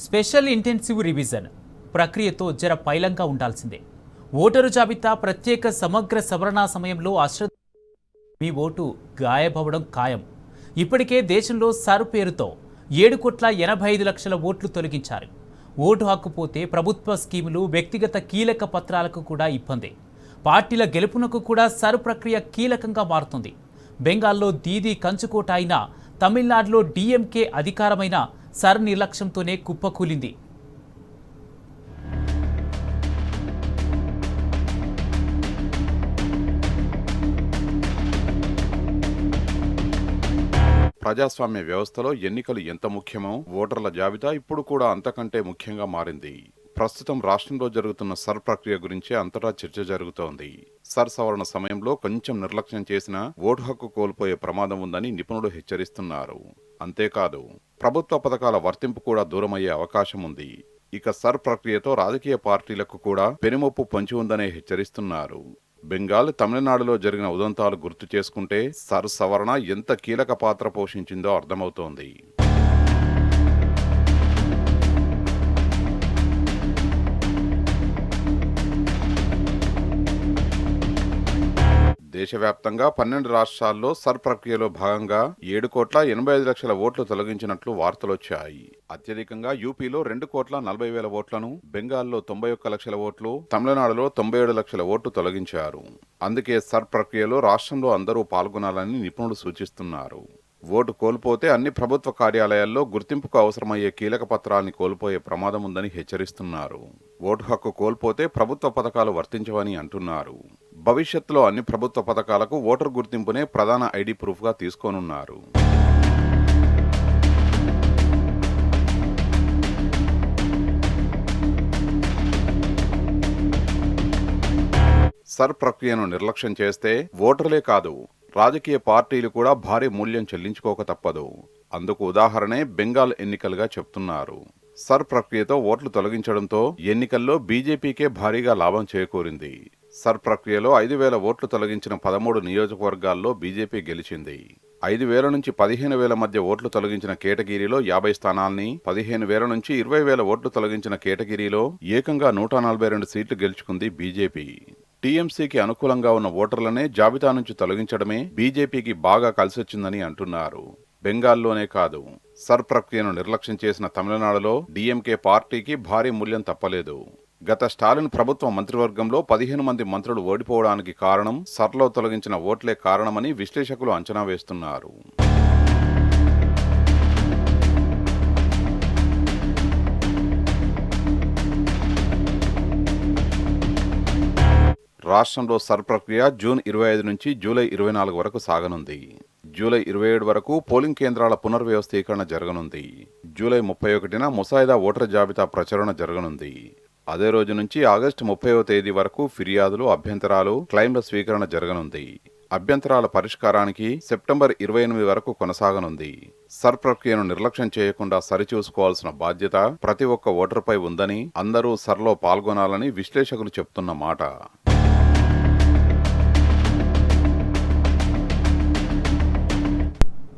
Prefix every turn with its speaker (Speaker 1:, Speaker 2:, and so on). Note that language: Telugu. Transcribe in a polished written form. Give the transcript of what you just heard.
Speaker 1: స్పెషల్ ఇంటెన్సివ్ రివిజన్ ప్రక్రియతో జర పైలంగా ఉండాల్సిందే. ఓటరు జాబితా ప్రత్యేక సమగ్ర సవరణ సమయంలో అశ్రద్ధ మీ ఓటు గాయబవడం ఖాయం. ఇప్పటికే దేశంలో సర్ పేరుతో 7,85,00,000 ఓట్లు తొలగించారు. ఓటు హక్కు పోతే ప్రభుత్వ స్కీములు, వ్యక్తిగత కీలక పత్రాలకు కూడా ఇబ్బంది. పార్టీల గెలుపునకు కూడా సర్ ప్రక్రియ కీలకంగా మారుతుంది. బెంగాల్లో దీదీ కంచుకోట అయినా, తమిళనాడులో డిఎంకే అధికారమైన సర్ నిర్లక్ష్యంతోనే కుప్పకూలింది.
Speaker 2: ప్రజాస్వామ్య వ్యవస్థలో ఎన్నికలు ఎంత ముఖ్యమో ఓటర్ల జాబితా ఇప్పుడు కూడా అంతకంటే ముఖ్యంగా మారింది. ప్రస్తుతం రాష్ట్రంలో జరుగుతున్న సర్ ప్రక్రియ గురించే అంతటా చర్చ జరుగుతోంది. సర్ సవరణ సమయంలో కొంచెం నిర్లక్ష్యం చేసినా ఓటు హక్కు కోల్పోయే ప్రమాదం ఉందని నిపుణులు హెచ్చరిస్తున్నారు. అంతేకాదు, ప్రభుత్వ పథకాల వర్తింపు కూడా దూరమయ్యే అవకాశం ఉంది. ఇక సర్ ప్రక్రియతో రాజకీయ పార్టీలకు కూడా పెనుముప్పు పొంచి ఉందనే హెచ్చరిస్తున్నారు. బెంగాల్, తమిళనాడులో జరిగిన ఉదంతాలు గుర్తు చేసుకుంటే సర్ సవరణ ఎంత కీలక పాత్ర పోషించిందో అర్థమవుతోంది. దేశవ్యాప్తంగా 12 రాష్ట్రాల్లో సర్ ప్రక్రియలో భాగంగా 7,85,00,000 ఓట్లు తొలగించినట్లు వార్తలొచ్చాయి. అత్యధికంగా యూపీలో 2,40,000 ఓట్లను, బెంగాల్లో 91,00,000 ఓట్లు, తమిళనాడులో 97,00,000 ఓట్లు తొలగించారు. అందుకే సర్ ప్రక్రియలో రాష్ట్రంలో అందరూ పాల్గొనాలని నిపుణులు సూచిస్తున్నారు. ఓటు కోల్పోతే అన్ని ప్రభుత్వ కార్యాలయాల్లో గుర్తింపుకు అవసరమయ్యే కీలక పత్రాల్ని కోల్పోయే ప్రమాదం ఉందని హెచ్చరిస్తున్నారు. ఓటు హక్కు కోల్పోతే ప్రభుత్వ పథకాలు వర్తించవని అంటున్నారు. భవిష్యత్తులో అన్ని ప్రభుత్వ పథకాలకు ఓటరు గుర్తింపునే ప్రధాన ఐడి ప్రూఫ్గా తీసుకోనున్నారు. సర్ ప్రక్రియను నిర్లక్ష్యం చేస్తే ఓటర్లే కాదు, రాజకీయ పార్టీలు కూడా భారీ మూల్యం చెల్లించుకోక తప్పదు. అందుకు ఉదాహరణే బెంగాల్ ఎన్నికలుగా చెప్తున్నారు. సర్ ప్రక్రియతో ఓట్లు తొలగించడంతో ఎన్నికల్లో బీజేపీకే భారీగా లాభం చేకూరింది. సర్ ప్రక్రియలో 5,000 ఓట్లు తొలగించిన 13 నియోజకవర్గాల్లో బీజేపీ గెలిచింది. 5,000 నుంచి 15,000 మధ్య ఓట్లు తొలగించిన కేటగిరీలో 50 స్థానాల్ని, 15,000 నుంచి 20,000 ఓట్లు తొలగించిన కేటగిరీలో ఏకంగా 142 సీట్లు గెలుచుకుంది బీజేపీ. టీఎంసీకి అనుకూలంగా ఉన్న ఓటర్లనే జాబితా నుంచి తొలగించడమే బీజేపీకి బాగా కలిసొచ్చిందని అంటున్నారు. బెంగాల్లోనే కాదు, సర్ ప్రక్రియను నిర్లక్ష్యం చేసిన తమిళనాడులో డిఎంకే పార్టీకి భారీ మూల్యం తప్పలేదు. గత స్టాలిన్ ప్రభుత్వ మంత్రివర్గంలో 15 మంది మంత్రులు ఓడిపోవడానికి కారణం సర్లో తొలగించిన ఓట్లే కారణమని విశ్లేషకులు అంచనా వేస్తున్నారు. రాష్ట్రంలో సర్ ప్రక్రియ జూన్ 25 నుంచి జూలై 24 వరకు సాగనుంది. జూలై 27 వరకు పోలింగ్ కేంద్రాల పునర్వ్యవస్థీకరణ జరగనుంది. జూలై 31న ముసాయిదా ఓటర్ జాబితా ప్రచురణ జరగనుంది. అదే రోజు నుంచి ఆగస్టు 30వ తేదీ వరకు ఫిర్యాదులు, అభ్యంతరాలు, క్లెయిమ్ల స్వీకరణ జరగనుంది. అభ్యంతరాల పరిష్కారానికి సెప్టెంబర్ 28 వరకు కొనసాగనుంది. సర్ ప్రక్రియను నిర్లక్ష్యం చేయకుండా సరిచూసుకోవాల్సిన బాధ్యత ప్రతి ఒక్క ఓటర్పై ఉందని, అందరూ సర్లో పాల్గొనాలని విశ్లేషకులు చెప్తున్న మాట.